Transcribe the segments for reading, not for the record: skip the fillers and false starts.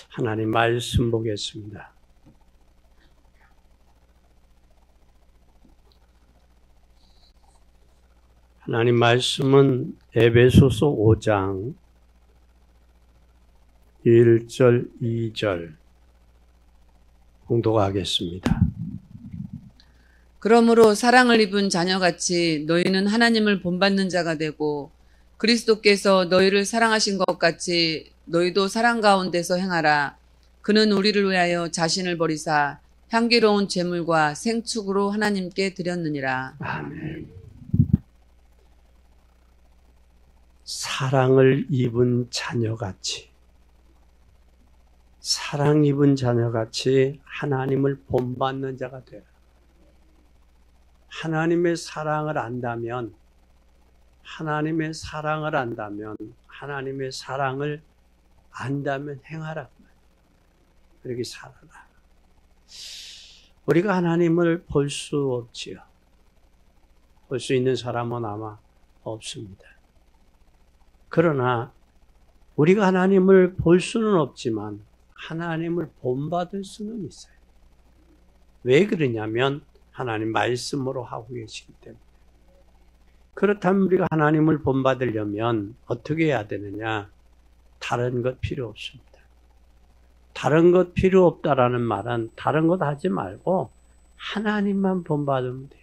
하나님 말씀 보겠습니다. 하나님 말씀은 에베소서 5장 1절, 2절 봉독하겠습니다. 그러므로 사랑을 입은 자녀같이 너희는 하나님을 본받는 자가 되고 그리스도께서 너희를 사랑하신 것 같이 너희도 사랑 가운데서 행하라. 그는 우리를 위하여 자신을 버리사 향기로운 제물과 생축으로 하나님께 드렸느니라. 아멘. 사랑을 입은 자녀같이, 사랑 입은 자녀같이 하나님을 본받는 자가 되라. 하나님의 사랑을 안다면, 하나님의 사랑을 안다면, 하나님의 사랑을 안다면 행하라. 그렇게 살아라. 우리가 하나님을 볼 수 없지요. 볼 수 있는 사람은 아마 없습니다. 그러나 우리가 하나님을 볼 수는 없지만 하나님을 본받을 수는 있어요. 왜 그러냐면 하나님 말씀으로 하고 계시기 때문에. 그렇다면 우리가 하나님을 본받으려면 어떻게 해야 되느냐? 다른 것 필요 없습니다. 다른 것 필요 없다라는 말은 다른 것 하지 말고 하나님만 본받으면 돼요.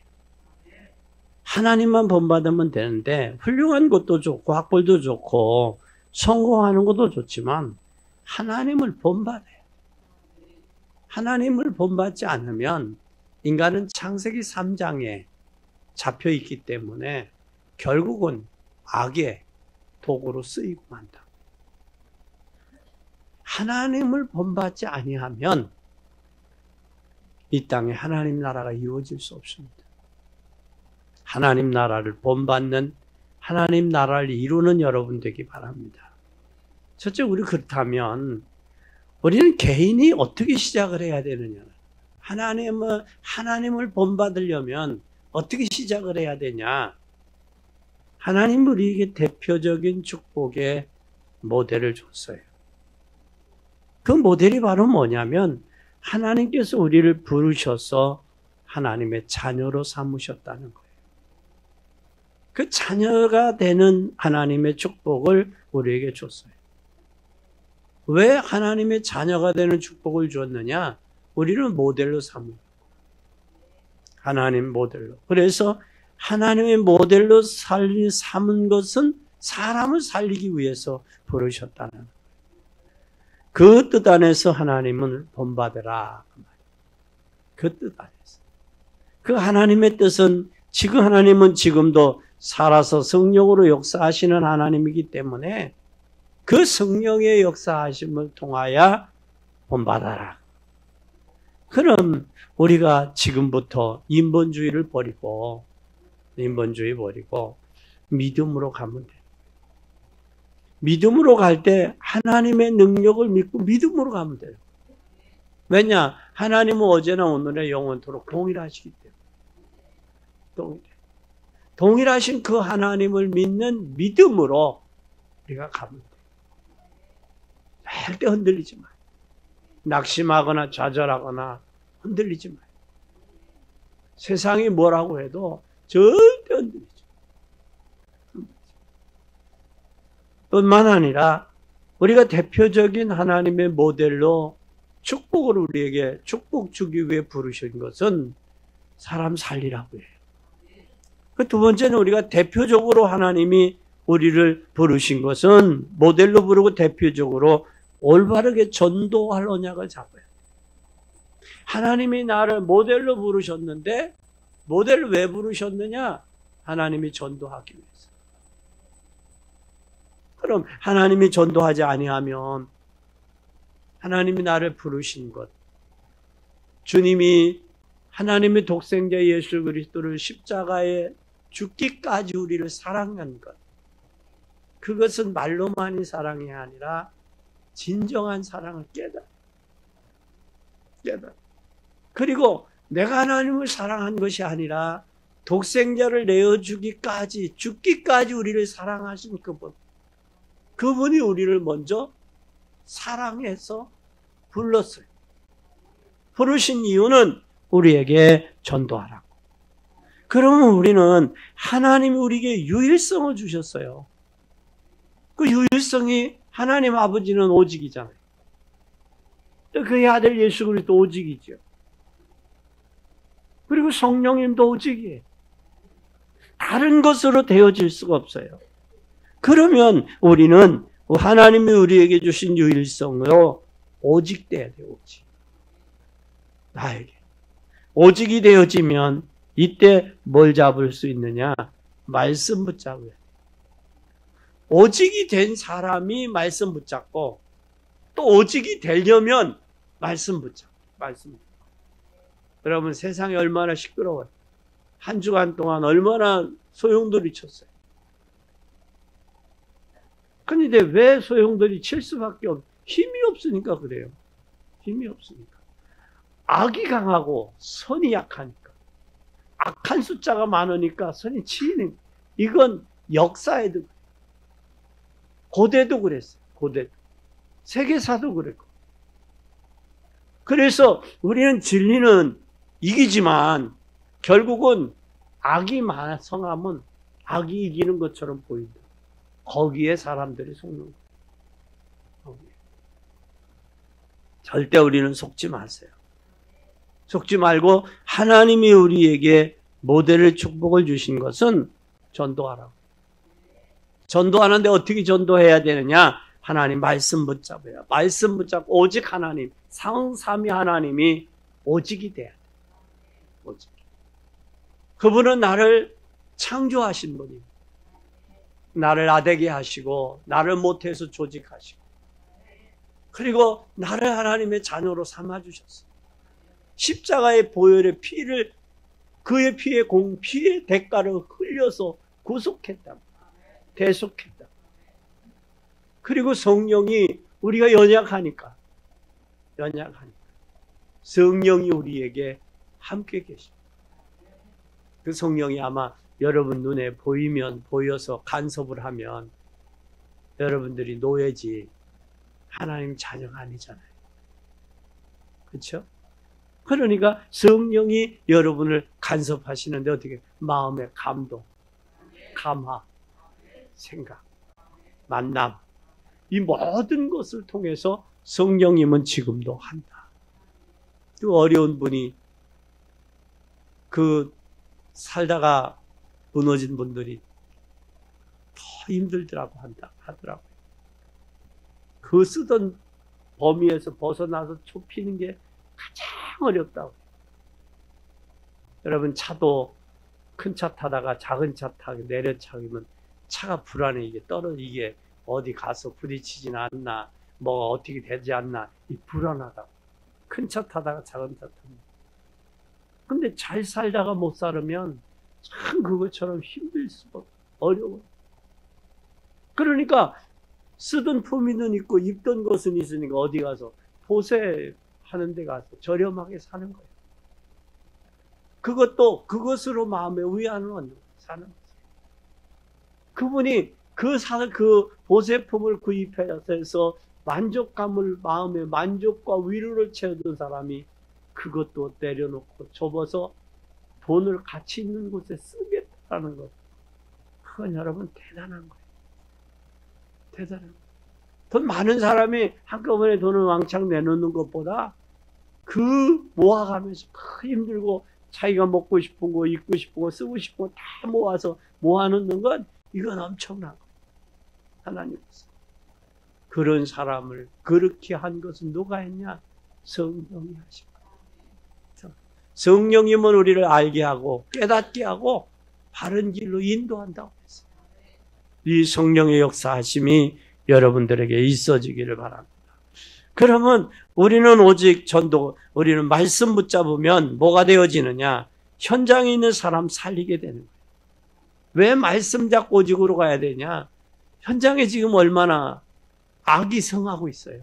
하나님만 본받으면 되는데 훌륭한 것도 좋고 학벌도 좋고 성공하는 것도 좋지만 하나님을 본받아요. 하나님을 본받지 않으면 인간은 창세기 3장에 잡혀 있기 때문에 결국은 악의 도구로 쓰이고 만다. 하나님을 본받지 아니하면 이 땅에 하나님 나라가 이루어질 수 없습니다. 하나님 나라를 본받는, 하나님 나라를 이루는 여러분 되기 바랍니다. 첫째, 우리 그렇다면 우리는 개인이 어떻게 시작을 해야 되느냐? 하나님을 본받으려면 어떻게 시작을 해야 되냐? 하나님 우리에게 대표적인 축복의 모델을 줬어요. 그 모델이 바로 뭐냐면 하나님께서 우리를 부르셔서 하나님의 자녀로 삼으셨다는 거예요. 그 자녀가 되는 하나님의 축복을 우리에게 줬어요. 왜 하나님의 자녀가 되는 축복을 줬느냐? 우리를 모델로 삼은 하나님 모델로. 그래서 하나님의 모델로 삼은 것은 사람을 살리기 위해서 부르셨다는 거예요. 그 뜻 안에서 하나님을 본받으라. 그 뜻 안에서. 그 하나님의 뜻은 지금 하나님은 지금도 살아서 성령으로 역사하시는 하나님이기 때문에 그 성령의 역사하심을 통하여 본받아라. 그럼 우리가 지금부터 인본주의 버리고 믿음으로 가면 돼요. 믿음으로 갈 때 하나님의 능력을 믿고 믿음으로 가면 돼요. 왜냐? 하나님은 어제나 오늘의 영원토록 동일하시기 때문에. 동일하신 그 하나님을 믿는 믿음으로 우리가 가면 돼요. 절대 흔들리지 마요. 낙심하거나 좌절하거나 흔들리지 마요. 세상이 뭐라고 해도 절대 흔들리지 마요. 뿐만 아니라 우리가 대표적인 하나님의 모델로 축복을 우리에게 축복 주기 위해 부르신 것은 사람 살리라고 해요. 그 두 번째는 우리가 대표적으로 하나님이 우리를 부르신 것은 모델로 부르고 대표적으로 올바르게 전도할 언약을 잡아요. 하나님이 나를 모델로 부르셨는데 모델을 왜 부르셨느냐? 하나님이 전도하기 위해서. 그럼 하나님이 전도하지 아니하면 하나님이 나를 부르신 것, 주님이 하나님의 독생자 예수 그리스도를 십자가에 죽기까지 우리를 사랑한 것, 그것은 말로만이 사랑이 아니라 진정한 사랑을 깨달아. 그리고 내가 하나님을 사랑한 것이 아니라 독생자를 내어주기까지, 죽기까지 우리를 사랑하신 그분이 우리를 먼저 사랑해서 불렀어요. 부르신 이유는 우리에게 전도하라고. 그러면 우리는 하나님이 우리에게 유일성을 주셨어요. 그 유일성이 하나님 아버지는 오직이잖아요. 또 그의 아들 예수 그리스도 오직이죠. 그리고 성령님도 오직이에요. 다른 것으로 되어질 수가 없어요. 그러면 우리는 하나님이 우리에게 주신 유일성으로 오직돼야 돼요. 오직. 나에게. 오직이 되어지면 이때 뭘 잡을 수 있느냐? 말씀 붙잡아야 돼요. 오직이 된 사람이 말씀 붙잡고 또 오직이 되려면 말씀 붙잡고 말씀 붙잡고. 여러분 세상이 얼마나 시끄러워요. 한 주간 동안 얼마나 소용돌이 쳤어요. 그런데 왜 소용돌이 칠 수밖에 없어요? 힘이 없으니까 그래요. 힘이 없으니까. 악이 강하고 선이 약하니까. 악한 숫자가 많으니까 선이 치이는. 이건 역사에도 고대도 그랬어요. 고대도. 세계사도 그랬고. 그래서 우리는 진리는 이기지만 결국은 악이 성하면 악이 이기는 것처럼 보인다. 거기에 사람들이 속는 거예요. 절대 우리는 속지 마세요. 속지 말고 하나님이 우리에게 모델을 축복을 주신 것은 전도하라고. 전도하는데 어떻게 전도해야 되느냐? 하나님 말씀 붙잡아요. 말씀 붙잡고 오직 하나님, 상삼위 하나님이 오직이 돼야 돼. 오직. 그분은 나를 창조하신 분이에요. 나를 아되게 하시고 나를 못해서 조직하시고 그리고 나를 하나님의 자녀로 삼아주셨어요. 십자가의 보혈의 피를 그의 피의 대가를 흘려서 구속했다. 대속했다. 그리고 성령이 우리가 연약하니까 성령이 우리에게 함께 계십니다. 그 성령이 아마 여러분 눈에 보여서 간섭을 하면 여러분들이 노예지 하나님 자녀가 아니잖아요. 그렇죠? 그러니까 성령이 여러분을 간섭하시는데 어떻게 마음의 감동, 감화, 생각, 만남 이 모든 것을 통해서 성령님은 지금도 한다. 그 어려운 분이 그 살다가 무너진 분들이 더 힘들더라고 하더라고요. 그 쓰던 범위에서 벗어나서 좁히는 게 가장 어렵다고. 여러분 차도 큰 차 타다가 작은 차 타고 내려차기면 차가 불안해. 이게 어디 가서 부딪히진 않나, 뭐가 어떻게 되지 않나, 이 불안하다고. 큰 차 타다가 작은 차 타면. 근데 잘 살다가 못 살으면 참 그것처럼 힘들 수가 어려워. 그러니까 쓰던 품위는 있고 입던 것은 있으니까 어디 가서 보세 하는 데 가서 저렴하게 사는 거예요. 그것으로 마음의 위안을 얻는 사는 거예요. 그분이 그 보세품을 구입해서 만족감을, 마음의 만족과 위로를 채우던 사람이 그것도 내려놓고 접어서 돈을 가치 있는 곳에 쓰겠다는 것. 그건 여러분 대단한 거예요. 대단한 거예요. 돈 많은 사람이 한꺼번에 돈을 왕창 내놓는 것보다 그 모아가면서 힘들고 자기가 먹고 싶은 거, 입고 싶은 거, 쓰고 싶은 거 다 모아서 모아놓는 건 이건 엄청난 거예요. 하나님께서. 그런 사람을 그렇게 한 것은 누가 했냐? 성령이 하신 거예요. 성령님은 우리를 알게 하고 깨닫게 하고 바른 길로 인도한다고 했어요. 이 성령의 역사하심이 여러분들에게 있어지기를 바랍니다. 그러면 우리는 오직 우리는 말씀 붙잡으면 뭐가 되어지느냐? 현장에 있는 사람 살리게 되는 거예요. 왜 말씀 잡고 오직으로 가야 되냐? 현장에 지금 얼마나 악이 성하고 있어요.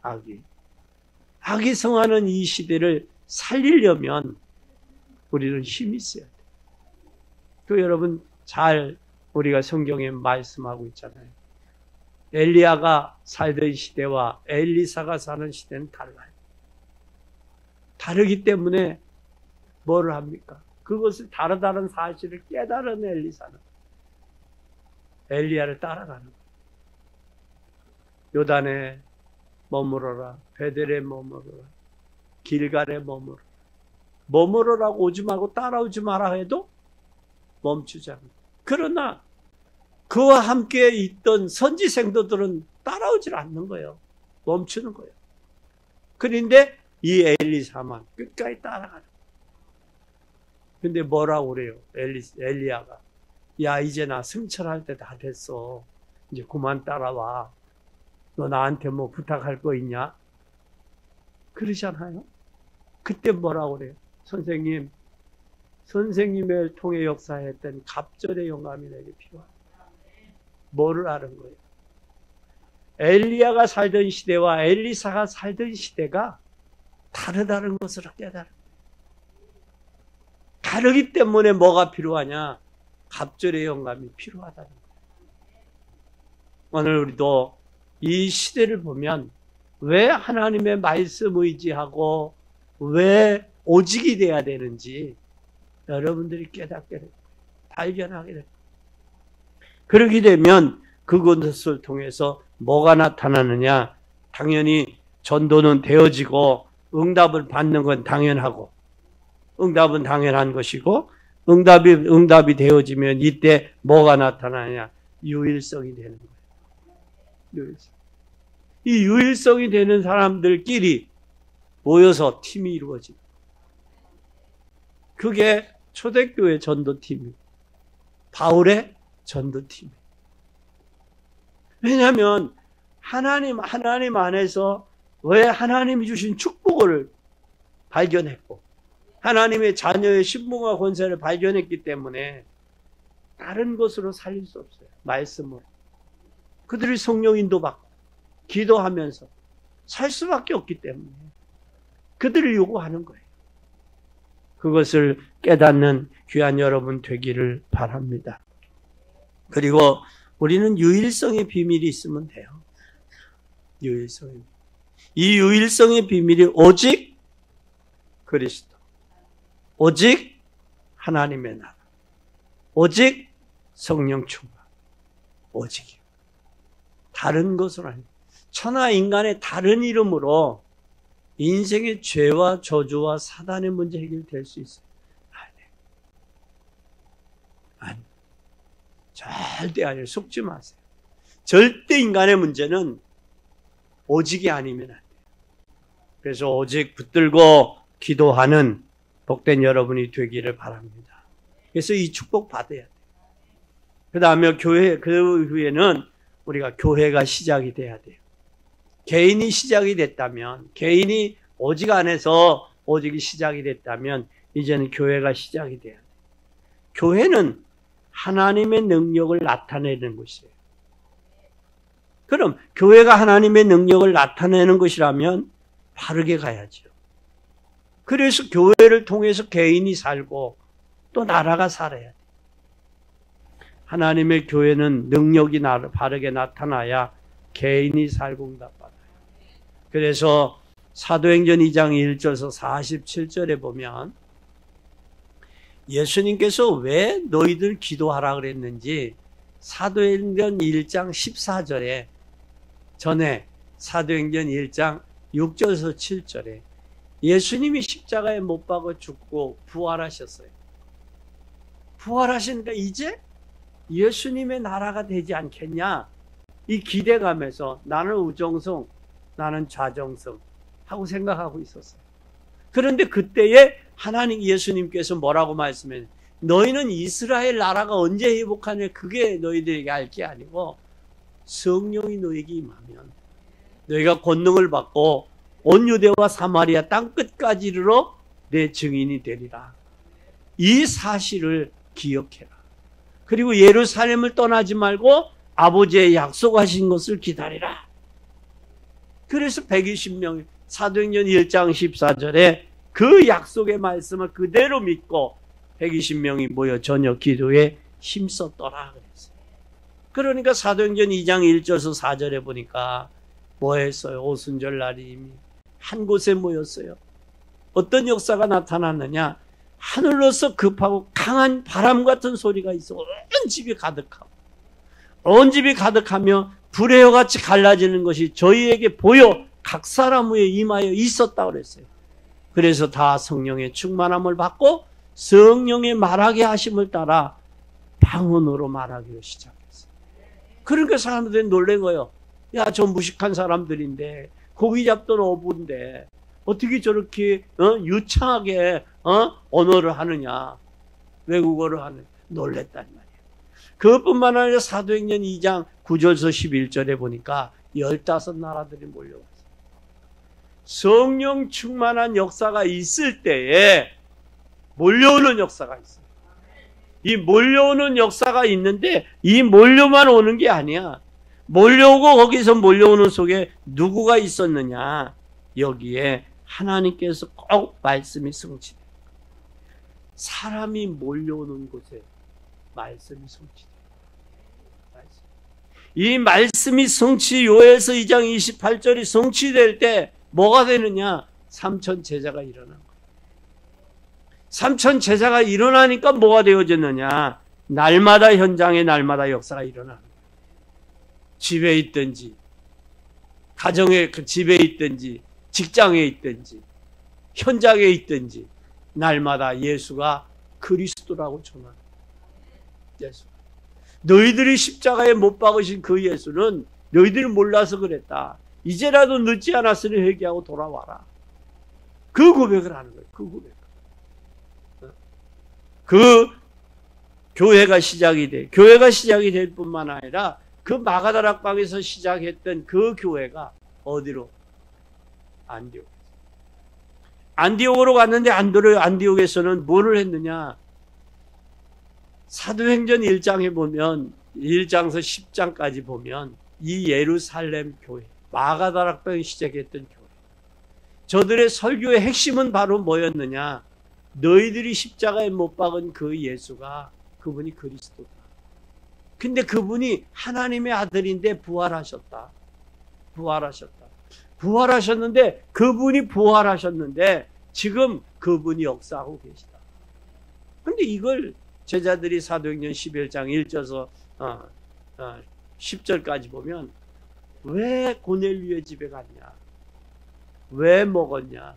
악이 성하는 이 시대를 살리려면 우리는 힘이 있어야 돼요. 그 여러분 잘 우리가 성경에 말씀하고 있잖아요. 엘리야가 살던 시대와 엘리사가 사는 시대는 달라요. 다르기 때문에 뭐를 합니까? 그것을 다르다는 사실을 깨달은 엘리사는 엘리야를 따라가는 거예요. 요단에 머무러라, 베델에 머무러라, 길갈에 머무러라. 머무르라고 오지 말고 따라오지 마라 해도 멈추지 않는다. 그러나 그와 함께 있던 선지 생도들은 따라오질 않는 거예요. 멈추는 거예요. 그런데 이 엘리사만 끝까지 따라가는 거예요. 근데 뭐라고 그래요? 엘리야가 야 이제 나 승천할 때 다 됐어. 이제 그만 따라와. 너 나한테 뭐 부탁할 거 있냐? 그러잖아요. 그때 뭐라고 그래요? 선생님을 통해 역사했던 갑절의 영감이 내게 필요하다. 뭐를 아는 거예요? 엘리야가 살던 시대와 엘리사가 살던 시대가 다르다는 것을 깨달은 거예요. 다르기 때문에 뭐가 필요하냐? 갑절의 영감이 필요하다는 거예요. 오늘 우리도 이 시대를 보면 왜 하나님의 말씀 의지하고 왜 오직이 돼야 되는지 여러분들이 깨닫게 됩니다. 발견하게 됩니다. 그렇게 되면 그것을 통해서 뭐가 나타나느냐? 당연히 전도는 되어지고 응답을 받는 건 당연하고 응답은 당연한 것이고 응답이 되어지면 이때 뭐가 나타나냐? 유일성이 되는 거예요. 유일성. 이 유일성이 되는 사람들끼리 모여서 팀이 이루어집니다. 그게 초대교회 전도팀이에요. 바울의 전도팀이에요. 왜냐하면 하나님 안에서 왜 하나님이 주신 축복을 발견했고 하나님의 자녀의 신분과 권세를 발견했기 때문에 다른 것으로 살릴 수 없어요. 말씀으로. 그들이 성령 인도받고 기도하면서 살 수밖에 없기 때문에 그들을 요구하는 거예요. 그것을 깨닫는 귀한 여러분 되기를 바랍니다. 그리고 우리는 유일성의 비밀이 있으면 돼요. 유일성의. 이 유일성의 비밀이 오직 그리스도, 오직 하나님의 나라, 오직 성령 충만, 오직이요. 다른 것은 아닙니다. 천하 인간의 다른 이름으로 인생의 죄와 저주와 사단의 문제 해결될 수 있어요? 아니. 절대 아니에요. 속지 마세요. 절대 인간의 문제는 오직이 아니면 안 돼요. 그래서 오직 붙들고 기도하는 복된 여러분이 되기를 바랍니다. 그래서 이 축복 받아야 돼요. 그 다음에 그 후에는 우리가 교회가 시작이 돼야 돼요. 개인이 시작이 됐다면, 개인이 오직 안에서 오직이 시작이 됐다면, 이제는 교회가 시작이 돼야 돼요. 교회는 하나님의 능력을 나타내는 것이에요. 그럼 교회가 하나님의 능력을 나타내는 것이라면 바르게 가야죠. 그래서 교회를 통해서 개인이 살고 또 나라가 살아야 돼요. 하나님의 교회는 능력이 바르게 나타나야 개인이 살고 응답받아요. 그래서 사도행전 2장 1절에서 47절에 보면 예수님께서 왜 너희들 기도하라 그랬는지 사도행전 1장 14절에 전에 사도행전 1장 6절에서 7절에 예수님이 십자가에 못 박아 죽고 부활하셨어요. 부활하시니까 이제 예수님의 나라가 되지 않겠냐? 이 기대감에서 나는 우정성, 나는 좌정성 하고 생각하고 있었어요. 그런데 그때에 하나님 예수님께서 뭐라고 말씀했냐면 너희는 이스라엘 나라가 언제 회복하냐 그게 너희들에게 알 게 아니고 성령이 너희에게 임하면 너희가 권능을 받고 온 유대와 사마리아 땅 끝까지 이르러 내 증인이 되리라. 이 사실을 기억해라. 그리고 예루살렘을 떠나지 말고 아버지의 약속하신 것을 기다리라. 그래서 120명 사도행전 1장 14절에 그 약속의 말씀을 그대로 믿고 120명이 모여 저녁 기도에 힘썼더라 그랬어요. 그러니까 사도행전 2장 1절에서 4절에 보니까 뭐 했어요? 오순절 날이 이미 한 곳에 모였어요. 어떤 역사가 나타났느냐? 하늘로서 급하고 강한 바람 같은 소리가 있어 온 집이 가득하고, 온 집이 가득하며 불의 혀같이 갈라지는 것이 저희에게 보여 각 사람 위에 임하여 있었다고 그랬어요. 그래서 다 성령의 충만함을 받고 성령의 말하게 하심을 따라 방언으로 말하기로 시작했어요. 그러니까 사람들이 놀란 거예요. 야, 저 무식한 사람들인데, 고기 잡던 어부인데 어떻게 저렇게 유창하게 언어를 하느냐, 외국어를 하느냐, 놀랬단 말이에요. 그것뿐만 아니라 사도행전 2장 9절에서 11절에 보니까 15나라들이 몰려왔어요. 성령 충만한 역사가 있을 때에 몰려오는 역사가 있어요. 이 몰려오는 역사가 있는데 이 몰려만 오는 게 아니야. 몰려오고 거기서 몰려오는 속에 누구가 있었느냐? 여기에 하나님께서 꼭 말씀이 성취돼요. 사람이 몰려오는 곳에 말씀이 성취돼요. 이 말씀이 성취, 요엘서 2장 28절이 성취될 때 뭐가 되느냐? 삼천 제자가 일어난 거예요. 삼천 제자가 일어나니까 뭐가 되어졌느냐? 날마다 현장에 날마다 역사가 일어나는 거예요. 집에 있든지, 가정에 집에 있든지, 직장에 있든지, 현장에 있든지 날마다 예수가 그리스도라고 전하는 예수. 너희들이 십자가에 못 박으신 그 예수는 너희들이 몰라서 그랬다. 이제라도 늦지 않았으니 회개하고 돌아와라. 그 고백을 하는 거예요. 그 고백. 그 교회가 시작이 돼. 교회가 시작이 될 뿐만 아니라 그 마가다락방에서 시작했던 그 교회가 어디로? 안디옥. 안디옥으로 갔는데 안디옥에서는 뭐를 했느냐? 사도행전 1장에 보면 1장에서 10장까지 보면 이 예루살렘 교회, 마가다락방이 시작했던 교회, 저들의 설교의 핵심은 바로 뭐였느냐? 너희들이 십자가에 못 박은 그 예수가 그분이 그리스도다. 근데 그분이 하나님의 아들인데 부활하셨다. 부활하셨는데 그분이 부활하셨는데 지금 그분이 역사하고 계시다. 근데 이걸 제자들이 사도행전 11장 1절에서 10절까지 보면 왜 고넬료의 집에 갔냐? 왜 먹었냐?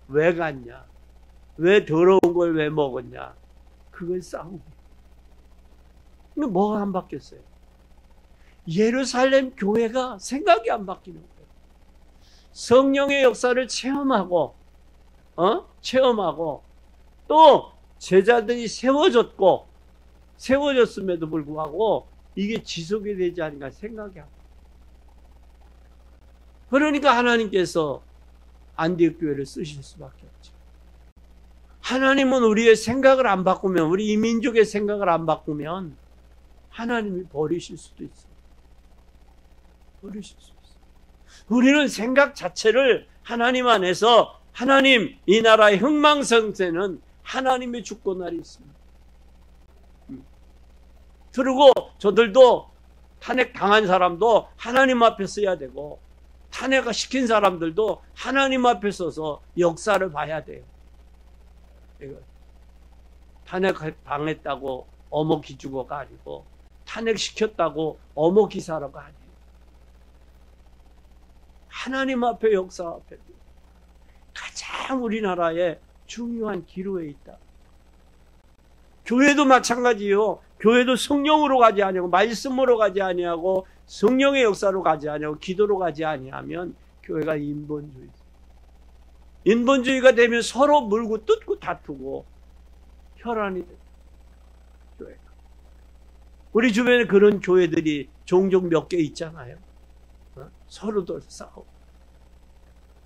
왜 갔냐? 왜 더러운 걸 왜 먹었냐? 그걸 싸우고. 근데 뭐가 안 바뀌었어요? 예루살렘 교회가 생각이 안 바뀌는 거예요. 성령의 역사를 체험하고 또 제자들이 세워졌음에도 불구하고 이게 지속이 되지 않으니까 생각이 안 바뀌어요. 그러니까 하나님께서 안디옥 교회를 쓰실 수밖에 없죠. 하나님은 우리의 생각을 안 바꾸면, 우리 이 민족의 생각을 안 바꾸면 하나님이 버리실 수도 있어요. 버리실 수 있어요. 우리는 생각 자체를 하나님 안에서, 하나님 이 나라의 흥망성쇠는 하나님의 주권날이 있습니다. 그리고 저들도 탄핵 당한 사람도 하나님 앞에 서야 되고, 탄핵을 시킨 사람들도 하나님 앞에 서서 역사를 봐야 돼요. 탄핵 당했다고 어머 기죽어가 아니고, 탄핵시켰다고 어머 기사라가 아니에요. 하나님 앞에, 역사 앞에 가장 우리나라에 중요한 기로에 있다. 교회도 마찬가지요. 교회도 성령으로 가지 아니하고, 말씀으로 가지 아니하고, 성령의 역사로 가지 아니하고, 기도로 가지 아니하면 교회가 인본주의가 되면 서로 물고 뜯고 다투고 혈안이 돼요. 교회가. 우리 주변에 그런 교회들이 종종 몇 개 있잖아요. 서로도 싸우고.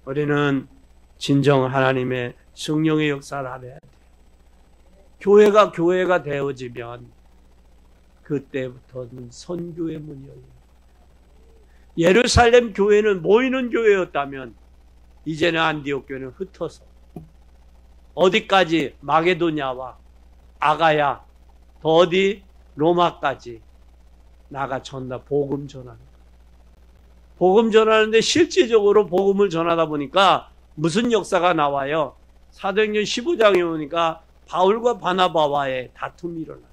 우리는 진정 하나님의 성령의 역사를 알아야 돼요. 교회가 되어지면 그때부터는 선교의 문이 열려요. 예루살렘 교회는 모이는 교회였다면 이제는 안디옥 교회는 흩어서 어디까지? 마게도냐와 아가야, 더 어디? 로마까지 나가 복음 전하는 거예요. 복음 전하는데 실질적으로 복음을 전하다 보니까 무슨 역사가 나와요? 사도행전 15장에 보니까 바울과 바나바와의 다툼이 일어나요.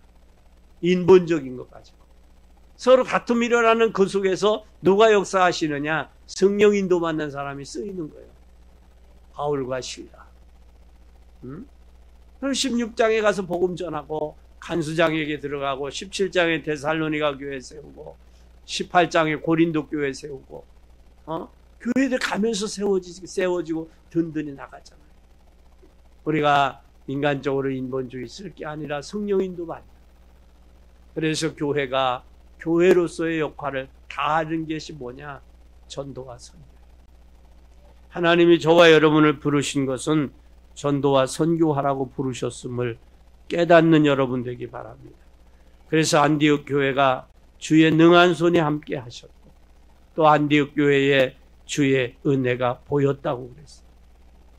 인본적인 것 가지고. 서로 다툼이 일어나는 그 속에서 누가 역사하시느냐? 성령 인도 받는 사람이 쓰이는 거예요. 바울과 실라. 그럼 16장에 가서 복음 전하고 간수장에게 들어가고 17장에 데살로니가 교회 세우고 18장에 고린도 교회 세우고 교회들 가면서 세워지고 든든히 나가잖아요. 우리가 인간적으로 인본주의 쓸 게 아니라 성령 인도 받는. 그래서 교회가 교회로서의 역할을 다하는 것이 뭐냐? 전도와 선교. 하나님이 저와 여러분을 부르신 것은 전도와 선교하라고 부르셨음을 깨닫는 여러분 되기 바랍니다. 그래서 안디옥 교회가 주의 능한 손이 함께 하셨고 또 안디옥 교회에 주의 은혜가 보였다고 그랬어요.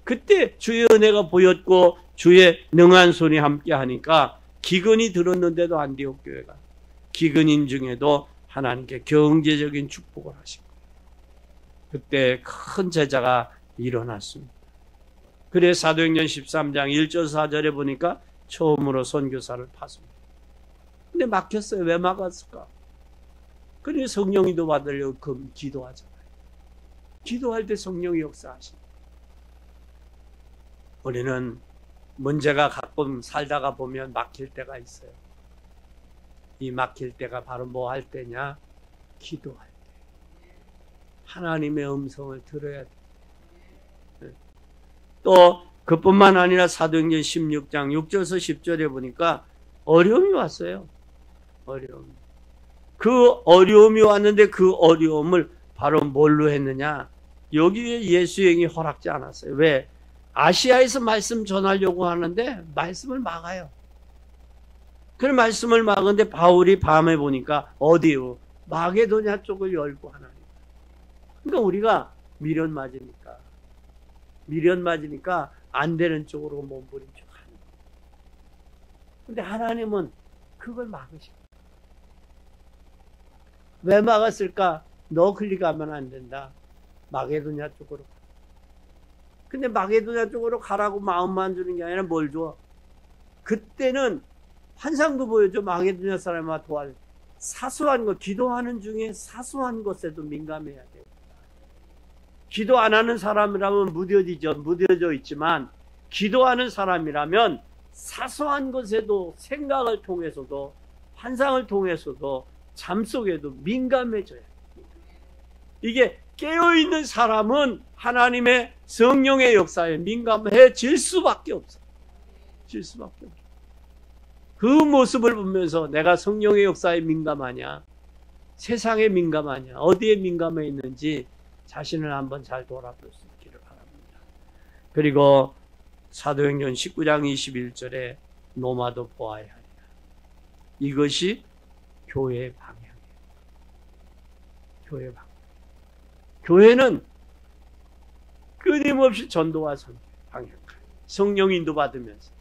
그때 주의 은혜가 보였고 주의 능한 손이 함께 하니까 기근이 들었는데도 안디옥 교회가 기근인 중에도 하나님께 경제적인 축복을 하신 거예요. 그때 큰 제자가 일어났습니다. 그래 사도행전 13장 1절 4절에 보니까 처음으로 선교사를 파송해요. 근데 막혔어요. 왜 막았을까? 그래 성령이도 받으려고 기도하잖아요. 기도할 때 성령이 역사하십니다. 우리는 문제가 가끔 살다가 보면 막힐 때가 있어요. 이 막힐 때가 바로 뭐 할 때냐? 기도할 때. 하나님의 음성을 들어야 돼. 또 그뿐만 아니라 사도행전 16장 6절에서 10절에 보니까 어려움이 왔어요. 어려움. 그 어려움이 왔는데 그 어려움을 바로 뭘로 했느냐? 여기에 예수행이 허락지 않았어요. 왜? 아시아에서 말씀 전하려고 하는데 말씀을 막아요. 그 말씀을 막은데 바울이 밤에 보니까 어디요? 마게도냐 쪽을 열고 하나님. 그러니까 우리가 미련 맞으니까 안 되는 쪽으로 몸부림쳐 가는 거예요. 근데 하나님은 그걸 막으시고. 왜 막았을까? 너 글리 가면 안 된다. 마게도냐 쪽으로 가. 근데 마게도냐 쪽으로 가라고 마음만 주는 게 아니라 뭘 줘? 그때는 환상도 보여줘. 마게도냐 사람아 도와줘. 사소한 것, 기도하는 중에 사소한 것에도 민감해야 돼요. 기도 안 하는 사람이라면 무뎌져 있지만 기도하는 사람이라면 사소한 것에도 생각을 통해서도 환상을 통해서도 잠 속에도 민감해져야 돼요. 이게 깨어있는 사람은 하나님의 성령의 역사에 민감해질 수밖에 없어요. 그 모습을 보면서 내가 성령의 역사에 민감하냐, 세상에 민감하냐, 어디에 민감해 있는지 자신을 한번 잘 돌아볼 수 있기를 바랍니다. 그리고 사도행전 19장 21절에 노마도 보아야 하리라. 이것이 교회의 방향이에요. 교회의 방향. 교회는 끊임없이 전도와 방향, 성령 인도 받으면서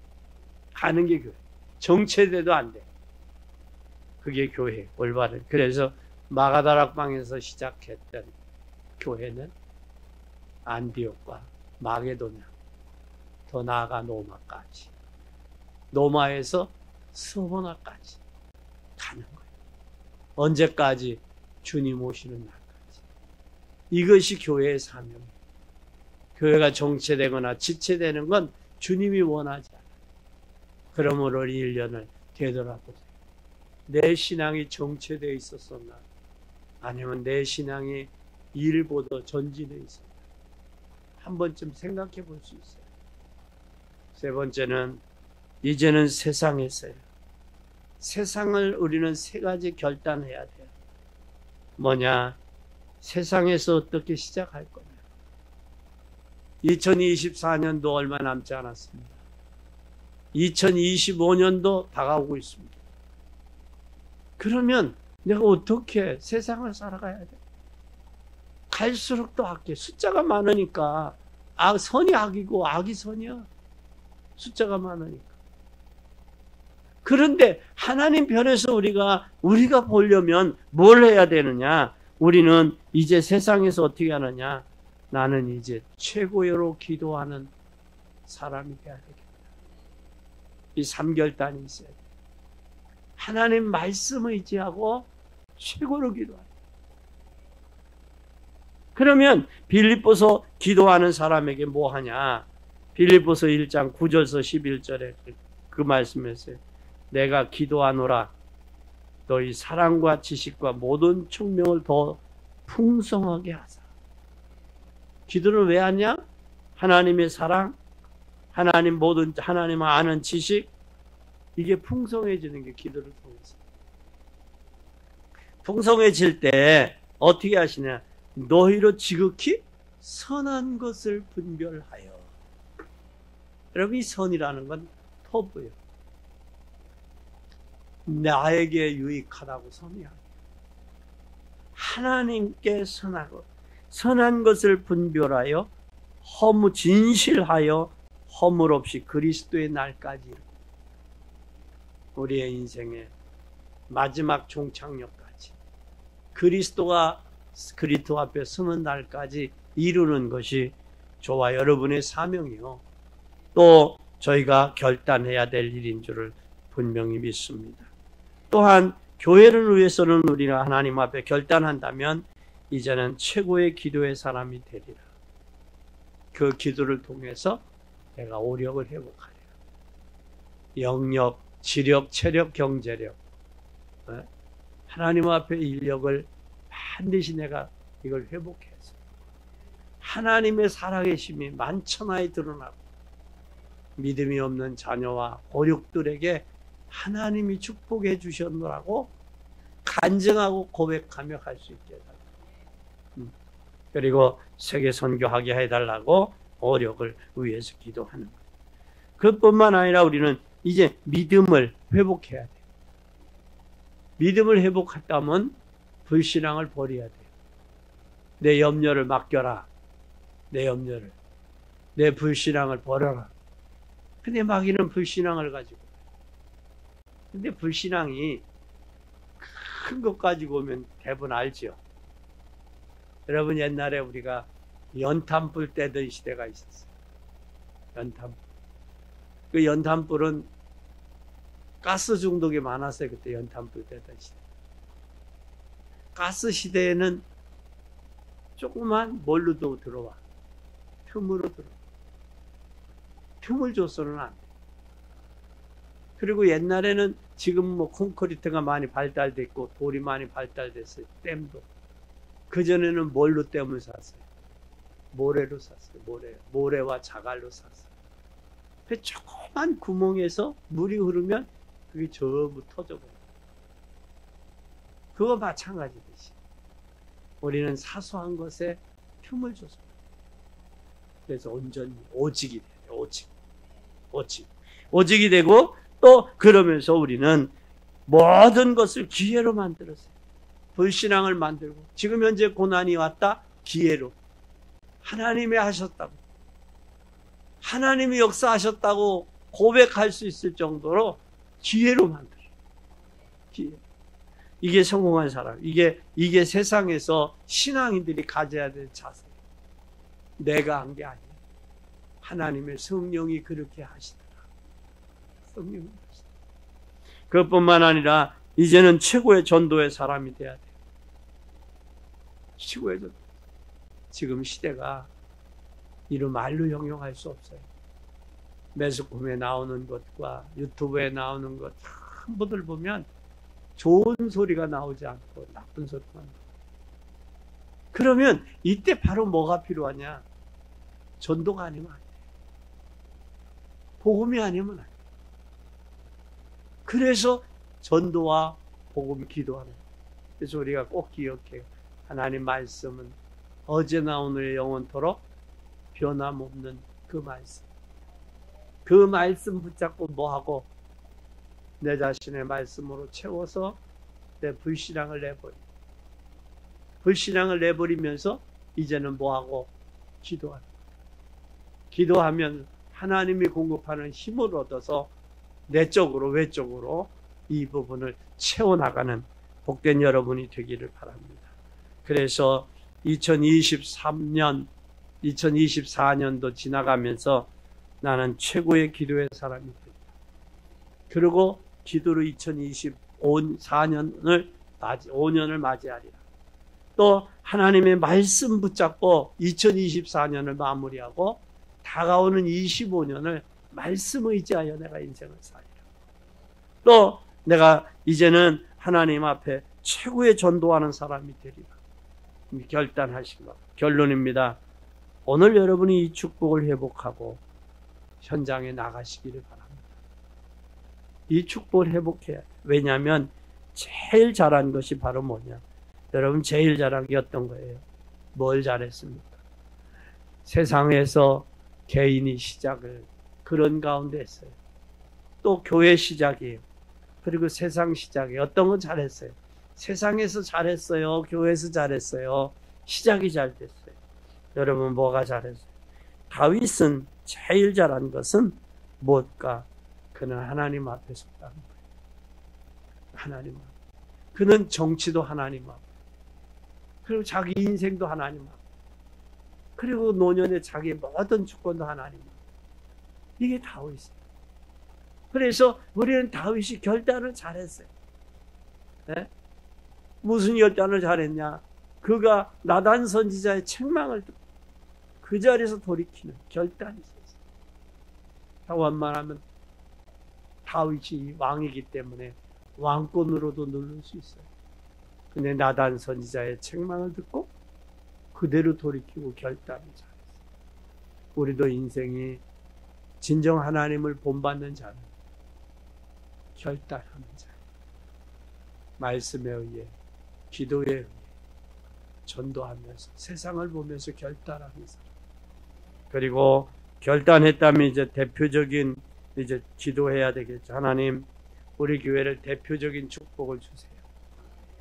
가는 게 교회. 정체돼도 안 돼. 그게 교회 올바른. 그래서 마가다락방에서 시작했던 교회는 안디옥과 마게도냐, 더 나아가 노마까지, 노마에서 스모나까지 가는 거예요. 언제까지? 주님 오시는 날까지. 이것이 교회의 사명이에요. 교회가 정체되거나 지체되는 건 주님이 원하지 않아요. 그러므로 1년을 되돌아보세요. 내 신앙이 정체되어 있었었나? 아니면 내 신앙이 일보다 전진해 있었나? 한 번쯤 생각해 볼 수 있어요. 세 번째는 이제는 세상에서요. 세상을 우리는 세 가지 결단해야 돼요. 뭐냐? 세상에서 어떻게 시작할 거냐? 2024년도 얼마 남지 않았습니다. 2025년도 다가오고 있습니다. 그러면 내가 어떻게 세상을 살아가야 돼? 갈수록 또 악해. 숫자가 많으니까 선이 악이고 악이 선이야. 숫자가 많으니까. 그런데 하나님 편에서 우리가 보려면 뭘 해야 되느냐? 우리는 이제 세상에서 어떻게 하느냐? 나는 이제 최고로 기도하는 사람이 돼야 되겠다. 이 3결단이 있어야 돼. 하나님 말씀을 의지하고 최고로 기도하는. 그러면 빌립보서 기도하는 사람에게 뭐 하냐? 빌립보서 1장 9절에서 11절에 그 말씀에서 내가 기도하노라 너희 사랑과 지식과 모든 총명을 더 풍성하게 하사. 기도를 왜 하냐? 하나님의 사랑, 하나님을 아는 지식, 이게 풍성해지는 게 기도를 통해서. 풍성해질 때 어떻게 하시냐? 너희로 지극히 선한 것을 분별하여. 여러분, 이 선이라는 건 터부예요. 나에게 유익하다고 선이야. 하나님께 선하고 선한 것을 분별하여 진실하여 허물 없이 그리스도의 날까지 우리의 인생의 마지막 종착역까지 그리스도 앞에 서는 날까지 이루는 것이 저와 여러분의 사명이요. 또 저희가 결단해야 될 일인 줄을 분명히 믿습니다. 또한 교회를 위해서는 우리가 하나님 앞에 결단한다면 이제는 최고의 기도의 사람이 되리라. 그 기도를 통해서 내가 오력을 회복하리라. 영력, 지력, 체력, 경제력, 하나님 앞에 인력을 반드시 내가 이걸 회복해서 하나님의 살아계심이 만천하에 드러나고 믿음이 없는 자녀와 고육들에게 하나님이 축복해 주셨노라고 간증하고 고백하며 갈 수 있게 해달라고. 그리고 세계 선교하게 해달라고 오력을 위해서 기도하는 거예요. 그뿐만 아니라 우리는 이제 믿음을 회복해야 돼요. 믿음을 회복했다면 불신앙을 버려야 돼요. 내 염려를 맡겨라. 내 염려를. 내 불신앙을 버려라. 근데 마귀는 불신앙을 가지고. 근데 불신앙이 큰 것 가지고 오면 대부분 알죠. 여러분, 옛날에 우리가 연탄불 떼던 시대가 있었어요. 연탄불. 그 연탄불은 가스 중독이 많았어요. 그때 연탄불 떼던 시대. 가스 시대에는 조그만 뭘로도 들어와. 틈으로 들어와. 틈을 줘서는 안 돼. 그리고 옛날에는 지금 뭐 콘크리트가 많이 발달됐고 돌이 많이 발달됐어요. 댐도. 그전에는 뭘로 댐을 샀어요? 모래로 샀어요. 모래와 자갈로 샀어요. 그 조그만 구멍에서 물이 흐르면 그게 전부 터져버려요. 그거 마찬가지듯이 우리는 사소한 것에 틈을 줘서 그래서 온전히 오직이 돼요. 오직이 되고 또 그러면서 우리는 모든 것을 기회로 만들었어요. 불신앙을 만들고 지금 현재 고난이 왔다? 기회로. 하나님이 하셨다고. 하나님이 역사하셨다고 고백할 수 있을 정도로 기회로 만들어요. 기회. 이게 성공한 사람. 이게 세상에서 신앙인들이 가져야 될 자세. 내가 한 게 아니에요. 하나님의 성령이 그렇게 하시더라. 성령이 하시더라. 그것뿐만 아니라 이제는 최고의 전도의 사람이 돼야 돼요. 최고의 전도. 지금 시대가 이런 말로 형용할 수 없어요. 매스컴에 나오는 것과 유튜브에 나오는 것 전부들 보면 좋은 소리가 나오지 않고 나쁜 소리만 나와요. 그러면 이때 바로 뭐가 필요하냐? 전도가 아니면 안 돼요. 복음이 아니면 안 돼요. 그래서 전도와 복음 기도하는 거예요. 그래서 우리가 꼭 기억해요. 하나님 말씀은 어제나 오늘 영원토록 변함없는 그 말씀. 그 말씀 붙잡고 뭐하고 내 자신의 말씀으로 채워서 내 불신앙을 내버리고 불신앙을 내버리면서 이제는 뭐하고 기도하는 거예요. 기도하면 하나님이 공급하는 힘을 얻어서 내적으로 외적으로 이 부분을 채워나가는 복된 여러분이 되기를 바랍니다. 그래서 2024년도 지나가면서 나는 최고의 기도의 사람이 된다. 그리고 기도로 2024년을 맞이하리라. 또 하나님의 말씀 붙잡고 2024년을 마무리하고 다가오는 25년을 말씀 의지하여 내가 인생을 살리라. 또 내가 이제는 하나님 앞에 최고의 전도하는 사람이 되리라. 결단하신 것. 결론입니다. 오늘 여러분이 이 축복을 회복하고 현장에 나가시기를 바랍니다. 이 축복을 회복해야 돼요. 왜냐하면 제일 잘한 것이 바로 뭐냐? 여러분 제일 잘한 게 어떤 거예요? 뭘 잘했습니까? 세상에서 개인이 시작을 그런 가운데 했어요. 또 교회 시작이에요. 그리고 세상 시작이 어떤 건 잘했어요. 세상에서 잘했어요. 교회에서 잘했어요. 시작이 잘 됐어요. 여러분 뭐가 잘했어요? 다윗은 제일 잘한 것은 무엇까? 그는 하나님 앞에 섰다는 거예요. 하나님 앞에. 그는 정치도 하나님 앞에. 그리고 자기 인생도 하나님 앞에. 그리고 노년에 자기 모든 주권도 하나님 앞에. 이게 다윗이에요. 그래서 우리는 다윗이 결단을 잘했어요. 네? 무슨 결단을 잘했냐? 그가 나단 선지자의 책망을 듣고 그 자리에서 돌이키는 결단이 있었어요. 원만하면 다윗이 왕이기 때문에 왕권으로도 누릴 수 있어요. 근데 나단 선지자의 책망을 듣고 그대로 돌이키고 결단을 잘했어요. 우리도 인생이 진정 하나님을 본받는 자는 결단하는 자예요. 말씀에 의해, 기도에 의해 전도하면서 세상을 보면서 결단하는 사람. 그리고 결단했다면 이제 대표적인 이제 기도해야 되겠죠. 하나님, 우리 교회를 대표적인 축복을 주세요.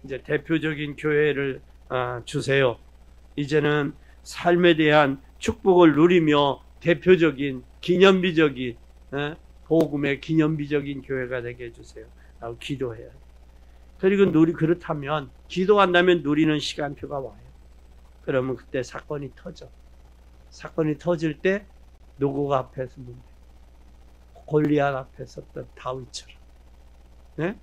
이제 대표적인 교회를 주세요. 이제는 삶에 대한 축복을 누리며 대표적인 기념비적인 복음의 기념비적인 교회가 되게 해주세요. 라고 기도해야 돼요. 그리고 그렇다면 기도한다면 누리는 시간표가 와요. 그러면 그때 사건이 터져. 사건이 터질 때 누구가 앞에 서면 돼? 골리앗 앞에 섰던 다윗처럼. 네?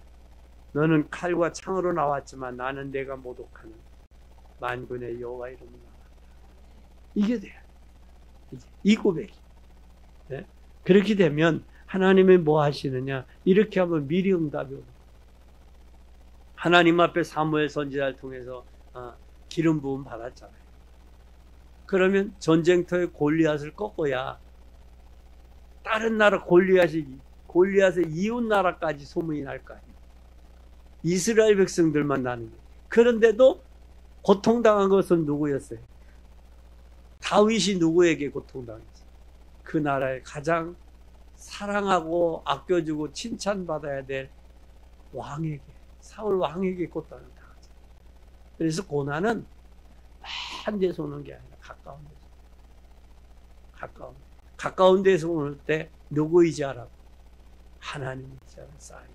너는 칼과 창으로 나왔지만 나는 내가 모독하는 만군의 여호와 이름으로 나왔다. 이게 돼요. 이 고백이. 네? 그렇게 되면 하나님이 뭐 하시느냐? 이렇게 하면 미리 응답이 오는 거예요. 하나님 앞에 사무엘 선지자를 통해서 기름 부음 받았잖아요. 그러면 전쟁터에 골리앗을 꺾어야 다른 나라 골리앗의 이웃 나라까지 소문이 날 거 아니에요. 이스라엘 백성들만 나는 거예요. 그런데도 고통당한 것은 누구였어요? 다윗이 누구에게 고통당했어요? 그 나라의 가장 사랑하고 아껴주고 칭찬받아야 될 왕에게, 사울 왕에게 고통을 당하죠. 그래서 고난은 한 데서 오는 게 아니라 가까운 데서 오는 때 누구 의지하라고? 하나님 의지하는 사인.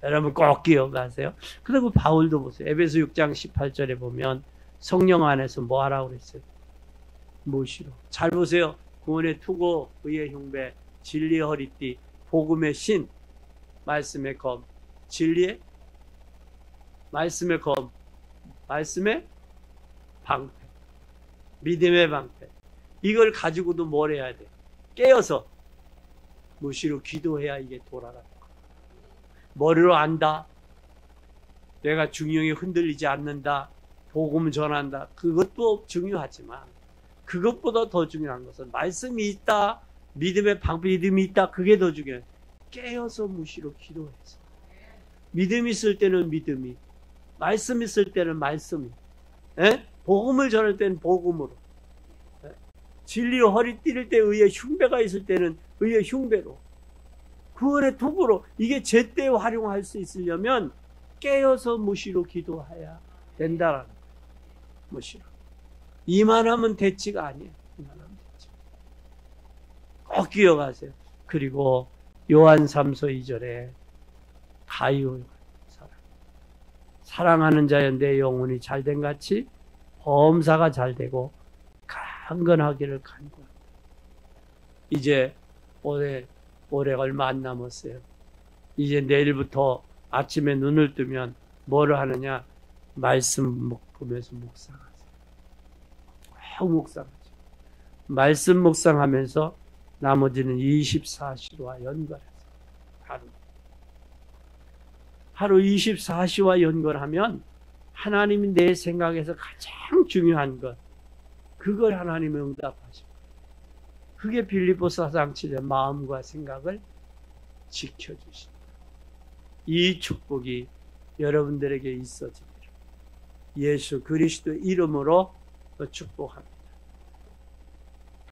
여러분 꼭 기억하세요. 그리고 바울도 보세요. 에베소 6장 18절에 보면 성령 안에서 뭐 하라고 그랬어요? 무엇이로? 잘 보세요. 구원의 투고, 의의 흉배, 진리의 허리띠, 복음의 신, 말씀의 검, 진리의 말씀의 검, 말씀의 방패, 믿음의 방패. 이걸 가지고도 뭘 해야 돼? 깨어서 무시로 기도해야 이게 돌아가는 거야. 머리로 안다. 내가 중용이 흔들리지 않는다. 복음 전한다. 그것도 중요하지만 그것보다 더 중요한 것은 말씀이 있다. 믿음의 방패, 믿음이 있다. 그게 더 중요해. 깨어서 무시로 기도해서. 믿음 있을 때는 믿음이, 말씀 있을 때는 말씀이, 복음을 전할 때는 복음으로, 진리의 허리 띠를 때 의의 흉배가 있을 때는 의의 흉배로, 구원의 투구로, 이게 제때 활용할 수 있으려면 깨어서 무시로 기도해야 된다라는 거예요. 무시로. 이만하면 대치가 아니에요. 이만하면 대치. 꼭 기억하세요. 그리고 요한 3서 2절에 가이오 사랑하는 자여 내 영혼이 잘된 같이 범사가 잘되고 강건하기를 간구한다. 이제 올해가 얼마 안 남았어요. 이제 내일부터 아침에 눈을 뜨면 뭐를 하느냐? 말씀 보면서 묵상하세요. 묵상하죠. 말씀 묵상하면서 나머지는 24시와 연결해서 하루 24시와 연결하면 하나님이 내 생각에서 가장 중요한 것, 그걸 하나님이 응답하십니다. 그게 빌립보서 4장 7절 마음과 생각을 지켜주신다. 이 축복이 여러분들에게 있어지기를 예수 그리스도 이름으로 축복합니다.